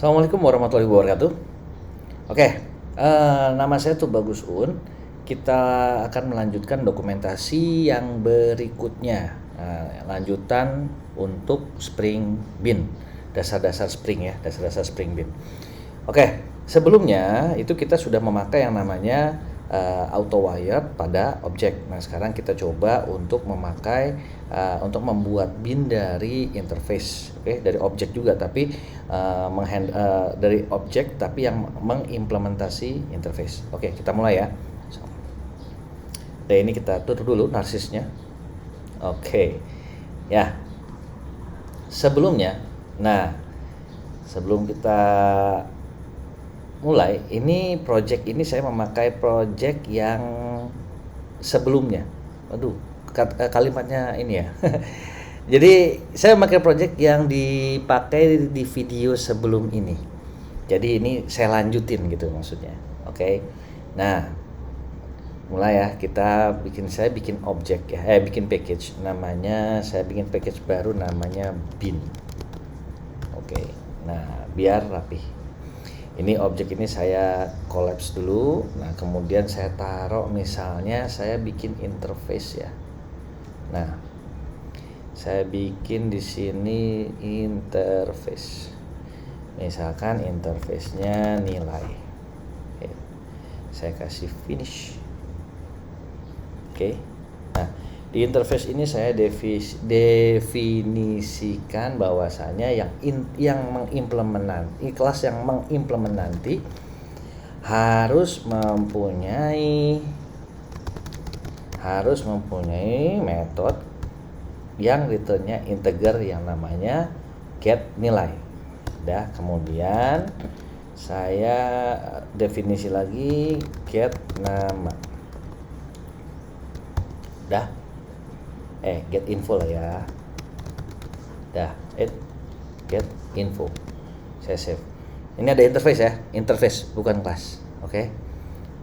Assalamualaikum warahmatullahi wabarakatuh. Oke, nama saya tuh Bagus Un. Kita akan melanjutkan dokumentasi yang berikutnya. Lanjutan untuk Spring Bean, dasar-dasar Spring ya, dasar-dasar Spring Bean. Oke, sebelumnya itu kita sudah memakai yang namanya auto wired pada objek. Nah, sekarang kita coba untuk memakai untuk membuat bin dari interface, oke, dari objek juga, tapi dari objek tapi yang mengimplementasi interface. Oke, kita mulai ya. Nah, ini kita tutup dulu narsisnya. Oke, ya. Sebelumnya, nah, sebelum kita mulai, ini project ini saya memakai project yang sebelumnya. Aduh, kalimatnya ini ya. Jadi saya memakai project yang dipakai di video sebelum ini. Jadi ini saya lanjutin gitu maksudnya. Oke. Nah, mulai ya, saya bikin objek ya, bikin package namanya, saya bikin package baru namanya bin. Oke. Nah, biar rapi. Ini objek ini saya collapse dulu. Nah, kemudian saya taruh, misalnya saya bikin interface ya. Nah, saya bikin di sini interface. Misalkan interface-nya nilai. Oke. Saya kasih finish. Oke. Nah, di interface ini saya definisikan bahwasanya kelas yang mengimplement nanti harus mempunyai metode yang returnnya integer yang namanya get nilai. Kemudian saya definisi lagi get nama. Get info lah ya. Get info. Saya save. Ini ada interface ya, interface bukan kelas. Oke.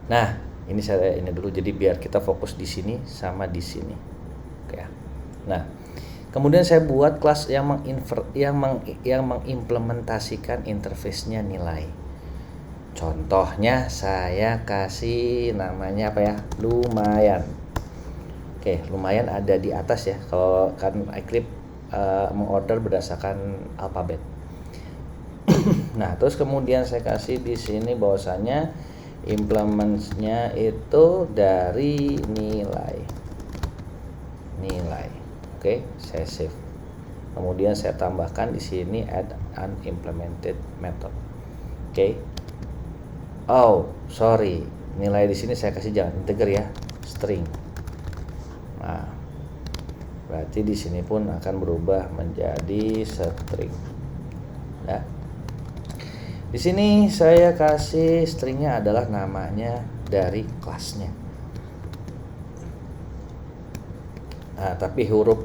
Nah, ini saya ini dulu, jadi biar kita fokus di sini sama di sini. Oke ya. Nah, kemudian saya buat kelas yang mengimplementasikan interface-nya nilai. Contohnya saya kasih namanya apa ya? Lumayan. Oke, lumayan ada di atas ya. Kalau kan iClip mengorder berdasarkan alfabet. Nah, terus kemudian saya kasih di sini bahwasanya implementnya itu dari nilai. Oke, saya save. Kemudian saya tambahkan di sini add unimplemented method. Oke. Oh, sorry. Nilai di sini saya kasih jangan integer ya, string. Nah, berarti di sini pun akan berubah menjadi string. Nah, di sini saya kasih stringnya adalah namanya dari kelasnya. Nah, tapi huruf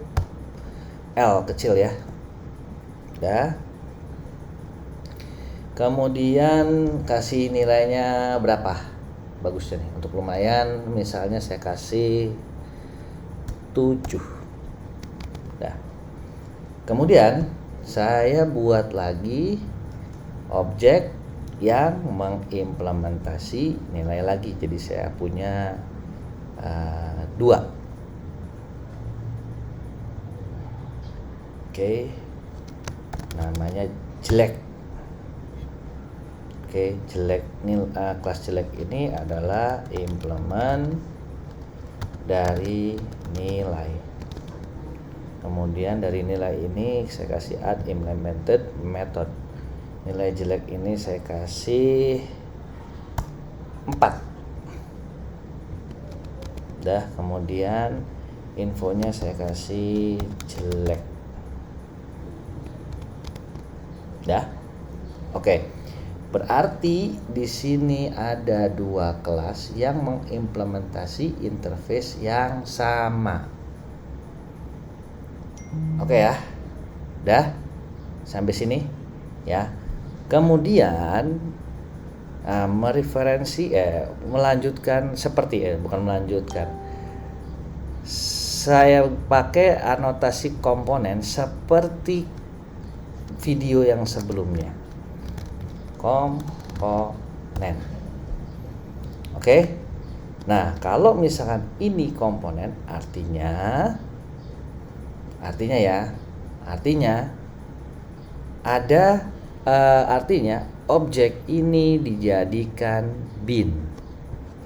L kecil ya. Kemudian kasih nilainya berapa? Bagusnya nih. Untuk lumayan, misalnya saya kasih 7. Kemudian saya buat lagi objek yang mengimplementasi nilai lagi. Jadi saya punya 2. Oke. Namanya jelek. Oke, jelek kelas jelek ini adalah implement dari nilai. Kemudian dari nilai ini saya kasih add implemented method. Nilai jelek ini saya kasih 4. Kemudian infonya saya kasih jelek. Oke. Berarti di sini ada 2 kelas yang mengimplementasi interface yang sama. Oke ya. Sampai sini ya. Kemudian melanjutkan saya pakai anotasi komponen seperti video yang sebelumnya. komponen. Oke. Nah, kalau misalkan ini komponen, artinya artinya objek ini dijadikan bin.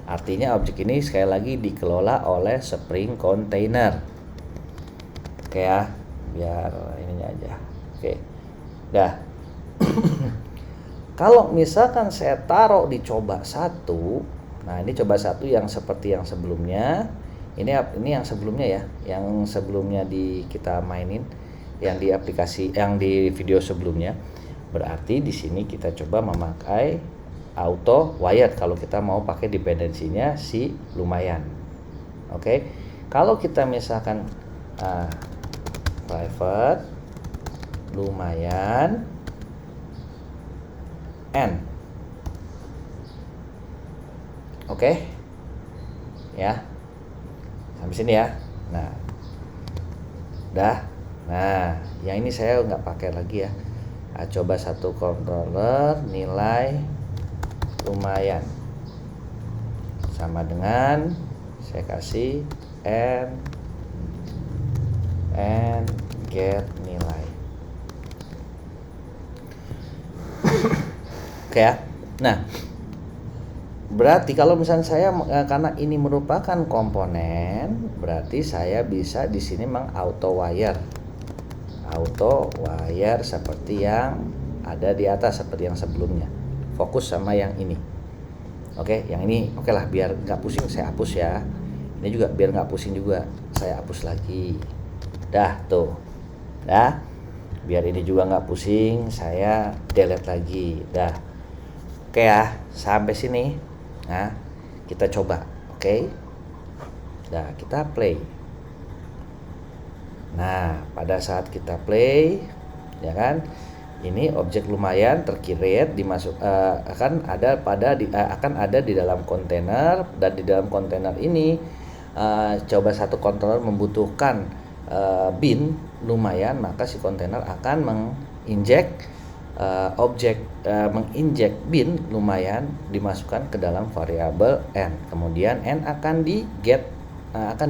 Artinya objek ini sekali lagi dikelola oleh Spring Container. Oke ya, biar ininya aja. Oke. Dah. Kalau misalkan saya taruh di coba 1, nah ini coba 1 yang seperti yang sebelumnya. Ini yang sebelumnya ya, yang sebelumnya kita mainin, yang di aplikasi, yang di video sebelumnya. Berarti di sini kita coba memakai auto wired kalau kita mau pakai dependensinya si lumayan. Oke. Kalau kita misalkan private lumayan n. Oke. Ya. Sampai sini ya. Nah. Udah. Nah, yang ini saya nggak pakai lagi ya. Nah, coba 1 controller nilai lumayan sama dengan saya kasih and get nilai. Oke ya. Nah, berarti kalau misalnya saya karena ini merupakan komponen, berarti saya bisa di sini auto wire seperti yang ada di atas, seperti yang sebelumnya. Fokus sama yang ini. Oke, yang ini oke lah, biar nggak pusing saya hapus ya. Ini juga biar nggak pusing juga saya hapus lagi. Dah tuh, dah. Biar ini juga nggak pusing saya delete lagi. Dah. Oke ya, sampai sini. Nah, kita coba, oke? Nah, kita play. Nah, pada saat kita play, ya kan? Ini objek lumayan tercreate akan ada di dalam kontainer, dan di dalam kontainer ini coba 1 controller membutuhkan bin lumayan, maka si kontainer akan menginjek bin lumayan dimasukkan ke dalam variabel n. Kemudian n akan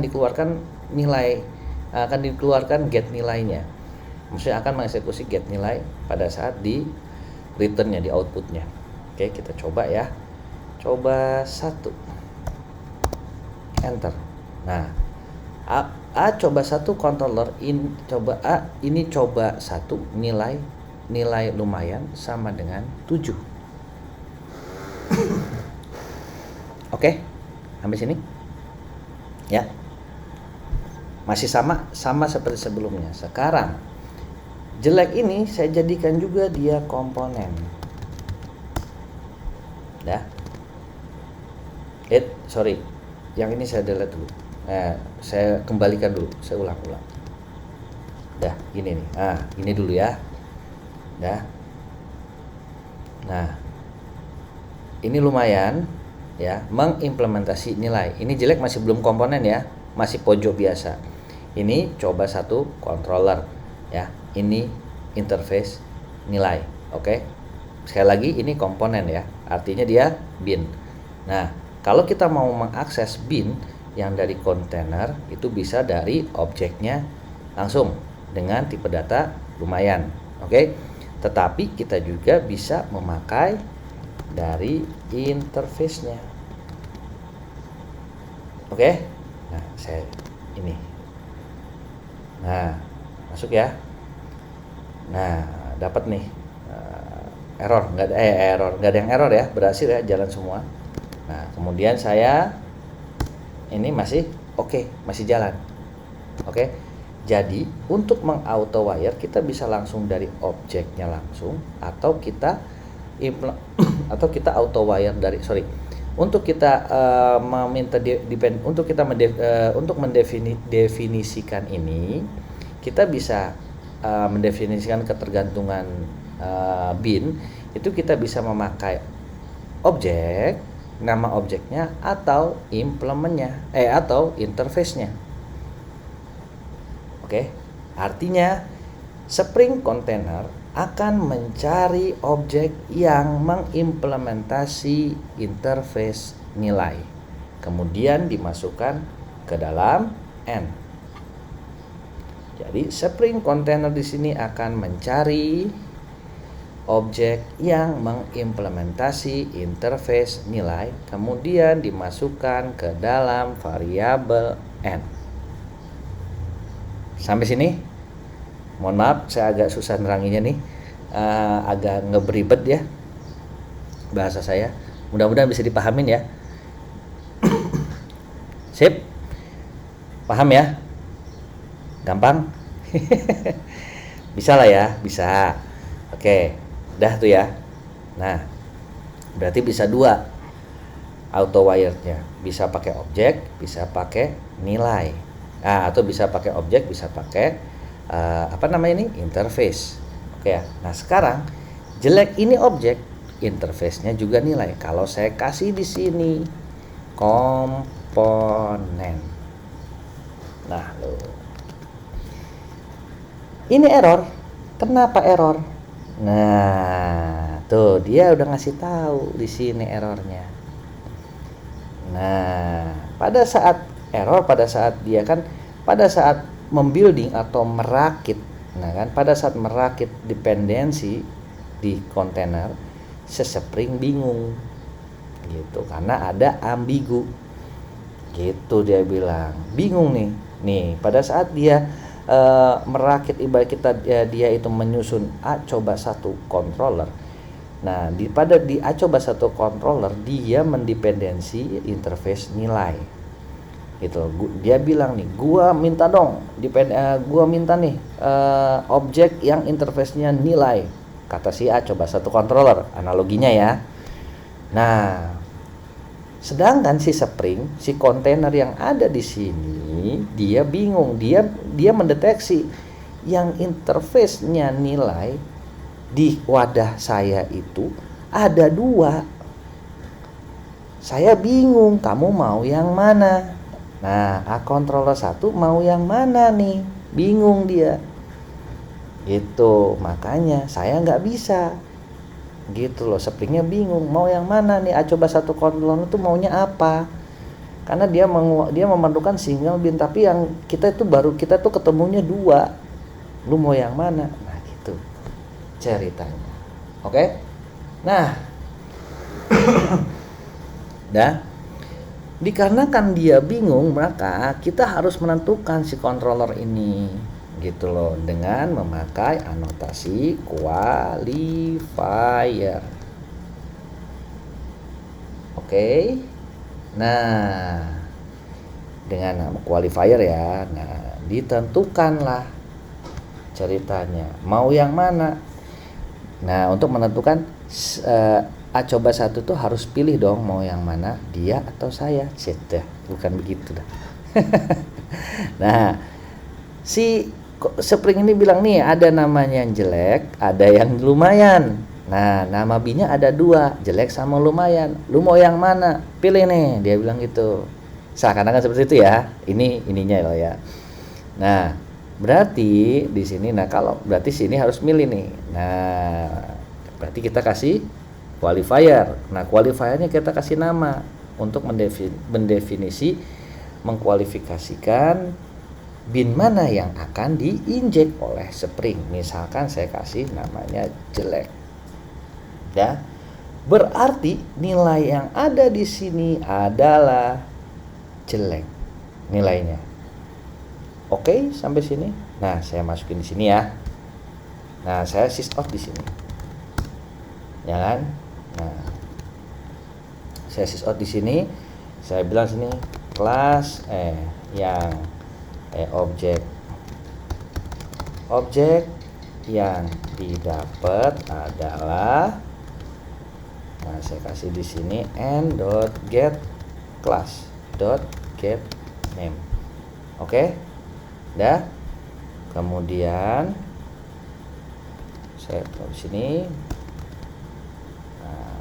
dikeluarkan get nilainya. Maksudnya akan mengeksekusi get nilai pada saat di returnnya, di outputnya. Oke, kita coba ya. Coba 1. Enter. Nah, coba 1 controller ini coba 1 nilai lumayan sama dengan 7. Oke, sampai sini ya. Masih sama seperti sebelumnya. Sekarang jelek ini saya jadikan juga dia komponen. Dah. Sorry, yang ini saya delete dulu. Saya kembalikan dulu, saya ulang. Dah, gini nih. Gini dulu ya. Dah. Nah, ini lumayan ya, mengimplementasi nilai. Ini jelek masih belum komponen ya, masih pojok biasa. Ini coba 1 controller ya. Ini interface nilai. Oke. Sekali lagi ini komponen ya, artinya dia bin. Nah, kalau kita mau mengakses bin yang dari kontainer, itu bisa dari objeknya langsung dengan tipe data lumayan. Oke. Tetapi kita juga bisa memakai dari interface-nya. Oke. Nah, saya ini. Nah, masuk ya. Nah, dapat nih error, nggak ada yang error ya, berhasil ya, jalan semua. Nah, kemudian saya ini masih oke, masih jalan. Oke. Jadi untuk meng-auto wire kita bisa langsung dari objeknya langsung, atau kita auto wire untuk kita untuk mendefinisikan ini, kita bisa mendefinisikan ketergantungan bin itu kita bisa memakai objek, nama objeknya, atau implementnya atau interface-nya. Oke, artinya Spring Container akan mencari objek yang mengimplementasi interface nilai, kemudian dimasukkan ke dalam N. Jadi Spring Container di sini akan mencari objek yang mengimplementasi interface nilai, kemudian dimasukkan ke dalam variabel N. Sampai sini? Mohon maaf, saya agak susah neranginya nih, agak ngeberibet ya bahasa saya. Mudah-mudahan bisa dipahamin ya. Sip? Paham ya? Gampang? Bisa lah ya, bisa. Oke, udah tuh ya. Nah, berarti bisa dua auto wirednya, bisa pakai objek, bisa pakai nilai. Nah, atau bisa pakai objek, bisa pakai interface. Oke ya. Nah, sekarang jelek ini objek, interface-nya juga nilai. Kalau saya kasih di sini komponen. Nah, ini error. Kenapa error? Nah, tuh dia udah ngasih tahu di sini errornya. Nah, pada saat membuilding atau merakit, nah kan, pada saat merakit dependensi di kontainer, Spring bingung, gitu, karena ada ambigu, gitu dia bilang, bingung nih, pada saat dia merakit, ibarat kita dia itu menyusun coba satu controller. Nah, di coba satu controller dia mendependensi interface nilai, gitu. Dia bilang nih, gua minta nih objek yang interface-nya nilai, kata si A, coba satu controller, analoginya ya. Nah, sedangkan si Spring, si kontainer yang ada di sini, dia bingung, dia mendeteksi yang interface-nya nilai di wadah saya itu ada dua. Saya bingung, kamu mau yang mana? Nah, controller satu mau yang mana nih? Bingung dia. Gitu, makanya saya nggak bisa. Gitu loh, Springnya bingung mau yang mana nih. Coba satu controller itu maunya apa? Karena dia memerlukan single bin, tapi yang kita tuh ketemunya dua. Lu mau yang mana? Nah, gitu ceritanya. Oke? Nah, dikarenakan dia bingung, maka kita harus menentukan si controller ini, gitu loh, dengan memakai anotasi qualifier. Oke? Nah, dengan nama qualifier ya. Nah, ditentukanlah ceritanya mau yang mana. Nah, untuk menentukan coba satu tuh harus pilih dong mau yang mana, dia atau saya. Bukan begitu dah. Nah, si Spring ini bilang nih, ada namanya yang jelek, ada yang lumayan. Nah, nama B-nya ada dua, jelek sama lumayan. Lu mau yang mana? Pilih nih, dia bilang gitu. Seakan-akan seperti itu ya. Ininya loh ya. Nah, berarti di sini, berarti sini harus milih nih. Nah, berarti kita kasih qualifier. Nah, qualifiernya kita kasih nama untuk mengkualifikasikan bin mana yang akan diinjek oleh Spring. Misalkan saya kasih namanya jelek. Ya. Berarti nilai yang ada di sini adalah jelek nilainya. Oke, sampai sini. Nah, saya masukin di sini ya. Nah, saya sysout di sini. Ya kan? Nah, saya sysout di sini. Saya bilang sini kelas yang objek yang didapat adalah, nah saya kasih di sini n.getClass.getName. Oke? Dah. Kemudian saya taruh sini. Nah,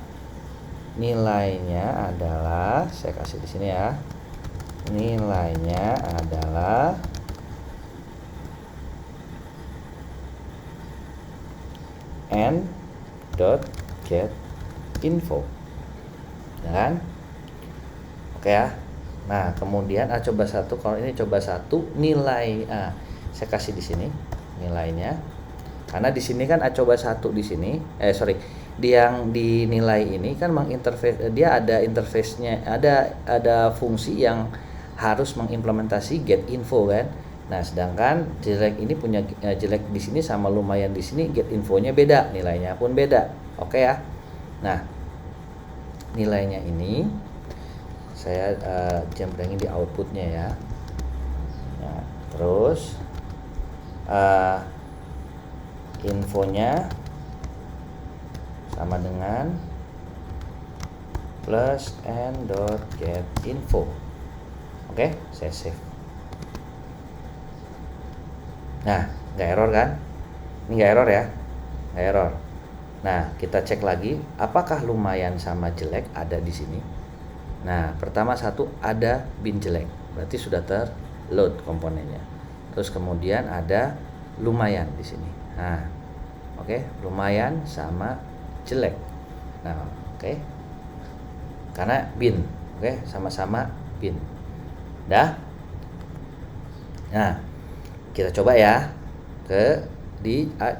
nilainya adalah, saya kasih di sini ya. Nilainya adalah n dot get info, ya kan? Oke ya. Nah kemudian coba satu, kalau ini coba satu nilai saya kasih di sini nilainya, karena di sini kan coba satu di sini yang dinilai ini kan menginterface, dia ada interface-nya, ada fungsi yang harus mengimplementasi get info kan. Nah sedangkan jelek ini punya jelek di sini sama lumayan di sini get infonya beda, nilainya pun beda. Oke ya. Nah nilainya ini saya jembrengin di outputnya ya. Nah, terus infonya sama dengan plus n dot get info. Oke, saya save. Nah, nggak error kan? Ini nggak error ya? Nggak error. Nah, kita cek lagi, apakah lumayan sama jelek ada di sini? Nah, pertama satu ada bin jelek, berarti sudah terload komponennya. Terus kemudian ada lumayan di sini. Nah, oke, lumayan sama jelek. Nah, oke. Karena bin, oke, sama-sama bin. Dah. Nah, kita coba ya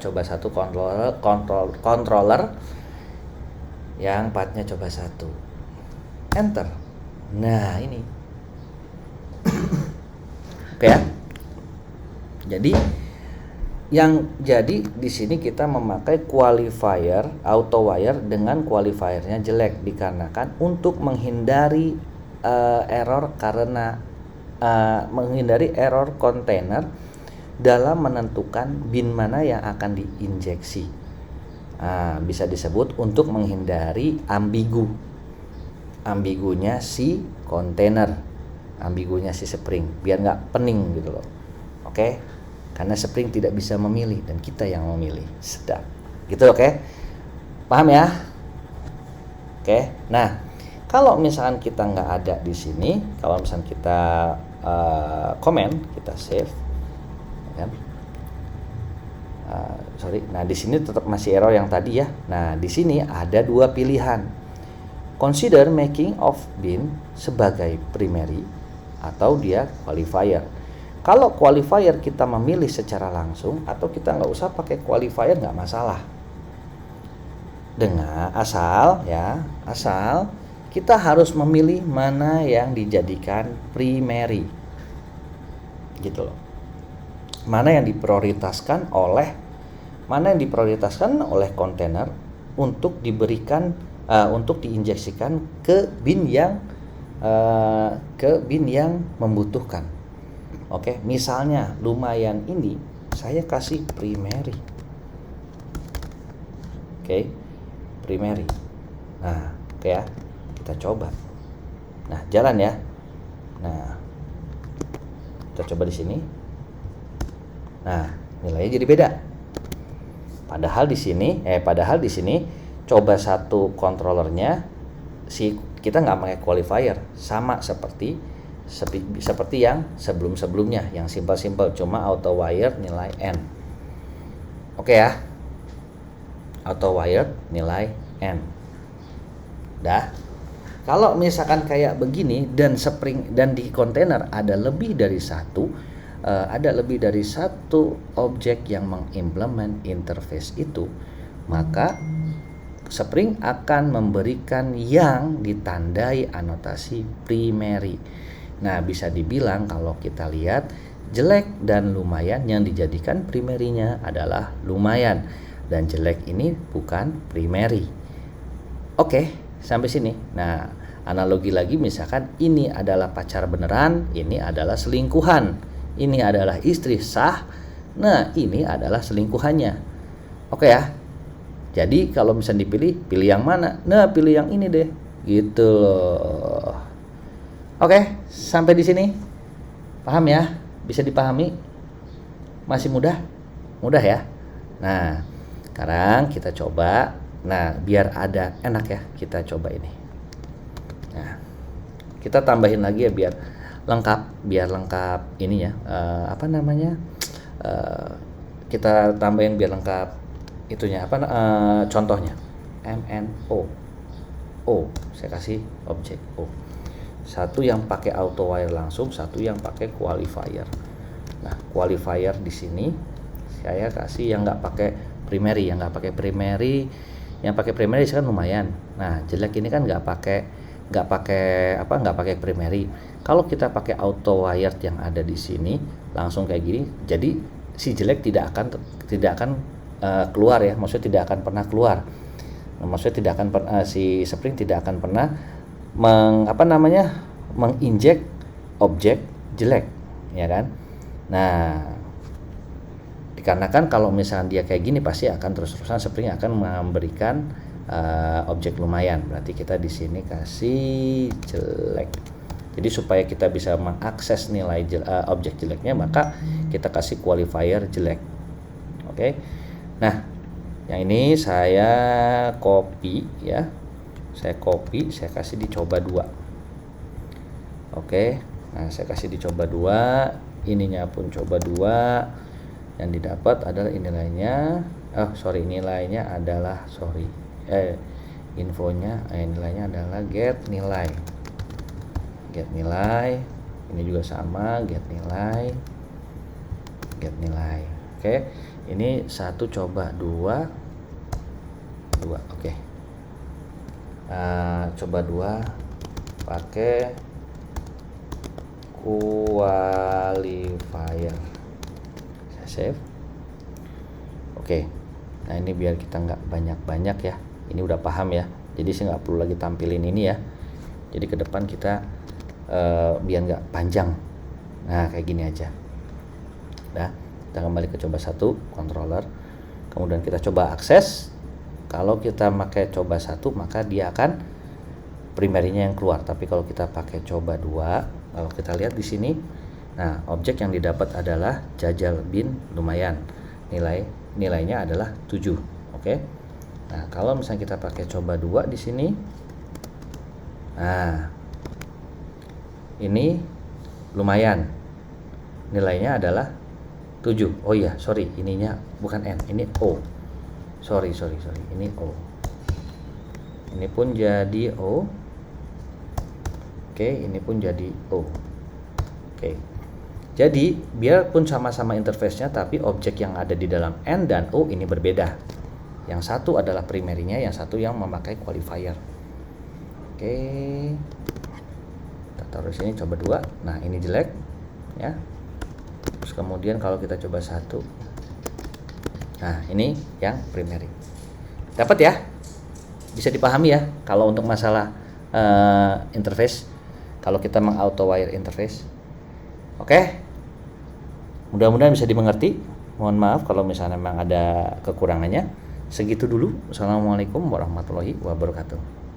coba satu controller yang partnya coba satu. Enter. Nah ini oke ya. Jadi di sini kita memakai qualifier auto wire dengan qualifiernya jelek, dikarenakan untuk menghindari error karena menghindari error kontainer dalam menentukan bin mana yang akan diinjeksi. Bisa disebut untuk menghindari ambigunya si kontainer, ambigunya si spring, biar nggak pening gitu loh. Oke, karena spring tidak bisa memilih dan kita yang memilih. Sedap gitu. Oke, paham ya? Oke, nah kalau misalkan kita nggak ada di sini, kalau misalkan kita comment, kita save kan? Nah di sini tetap masih error yang tadi ya. Nah di sini ada dua pilihan. Consider making of bin sebagai primary atau dia qualifier. Kalau qualifier kita memilih secara langsung atau kita nggak usah pakai qualifier, nggak masalah. Dengan asal kita harus memilih mana yang dijadikan primary, gitu loh. Mana yang diprioritaskan oleh kontainer untuk diberikan untuk diinjeksikan ke bin yang membutuhkan. Oke, misalnya lumayan ini saya kasih primary. Oke, primary. Nah, oke ya, kita coba. Nah, jalan ya. Nah, kita coba di sini. Nah, nilainya jadi beda. Padahal di sini coba satu controllernya kita nggak pakai qualifier, sama seperti yang sebelumnya yang simple cuma auto wire nilai n. Oke ya, auto wire nilai n. Dah. Kalau misalkan kayak begini dan di kontainer ada lebih dari satu objek yang mengimplement interface itu, maka Spring akan memberikan yang ditandai anotasi primary. Nah, bisa dibilang kalau kita lihat jelek dan lumayan, yang dijadikan primary-nya adalah lumayan dan jelek ini bukan primary. Oke, sampai sini. Nah, analogi lagi, misalkan ini adalah pacar beneran, ini adalah selingkuhan, ini adalah istri sah, nah ini adalah selingkuhannya. Oke ya. Jadi kalau misalnya pilih yang mana? Nah, pilih yang ini deh. Gitu loh. Oke, sampai di sini. Paham ya? Bisa dipahami? Masih mudah? Mudah ya? Nah, sekarang kita coba. Nah, biar ada enak ya, kita coba ini. Nah, kita tambahin lagi ya biar lengkap ini ya. Kita tambahin biar lengkap itunya apa contohnya MNO. Saya kasih objek O. Satu yang pakai auto wire langsung, satu yang pakai qualifier. Nah, qualifier di sini saya kasih yang nggak pakai primary, yang pakai primary kan lumayan. Nah, jelek ini kan nggak pakai primary. Kalau kita pakai auto wired yang ada di sini langsung kayak gini, jadi si jelek tidak akan keluar ya, maksudnya tidak akan pernah keluar. Maksudnya si spring tidak akan pernah menginjek objek jelek, ya kan? Nah, dikarenakan kalau misalnya dia kayak gini pasti akan terus-terusan spring akan memberikan objek lumayan. Berarti kita di sini kasih jelek. Jadi supaya kita bisa mengakses nilai objek jeleknya, maka kita kasih qualifier jelek. Oke. Nah, yang ini saya copy ya. Saya kasih dicoba 2. Oke. Nah, saya kasih dicoba 2, ininya pun coba 2. Yang didapat adalah nilainya nilainya adalah nilainya adalah get nilai. Ini juga sama, get nilai. Oke. Ini 1 coba 2. Oke. Coba 2 pakai qualifier. Saya save. Oke. Nah, ini biar kita nggak banyak-banyak ya. Ini udah paham ya. Jadi saya nggak perlu lagi tampilin ini ya. Jadi ke depan kita biar nggak panjang. Nah, kayak gini aja. Nah, kita kembali ke coba 1 controller, kemudian kita coba akses. Kalau kita pakai coba 1 maka dia akan primary-nya yang keluar, tapi kalau kita pakai coba 2, kalau kita lihat di sini, nah objek yang didapat adalah jajal bin lumayan, nilainya adalah 7. Oke. Nah, kalau misalnya kita pakai coba 2 di sini, nah ini lumayan, nilainya adalah 7. Oh iya, sorry, ininya bukan N, ini O. Sorry, ini O. Ini pun jadi O. Oke, ini pun jadi O. Oke. Jadi, biarpun sama-sama interface-nya, tapi objek yang ada di dalam N dan O ini berbeda. Yang satu adalah primary-nya, yang satu yang memakai qualifier. Oke. Kita taruh di sini, coba 2. Nah, ini jelek ya. Terus kemudian kalau kita coba 1, nah ini yang primary. Dapat ya? Bisa dipahami ya kalau untuk masalah interface, kalau kita meng-auto wire interface. Oke? Mudah-mudahan bisa dimengerti. Mohon maaf kalau misalnya memang ada kekurangannya. Segitu dulu. Assalamualaikum warahmatullahi wabarakatuh.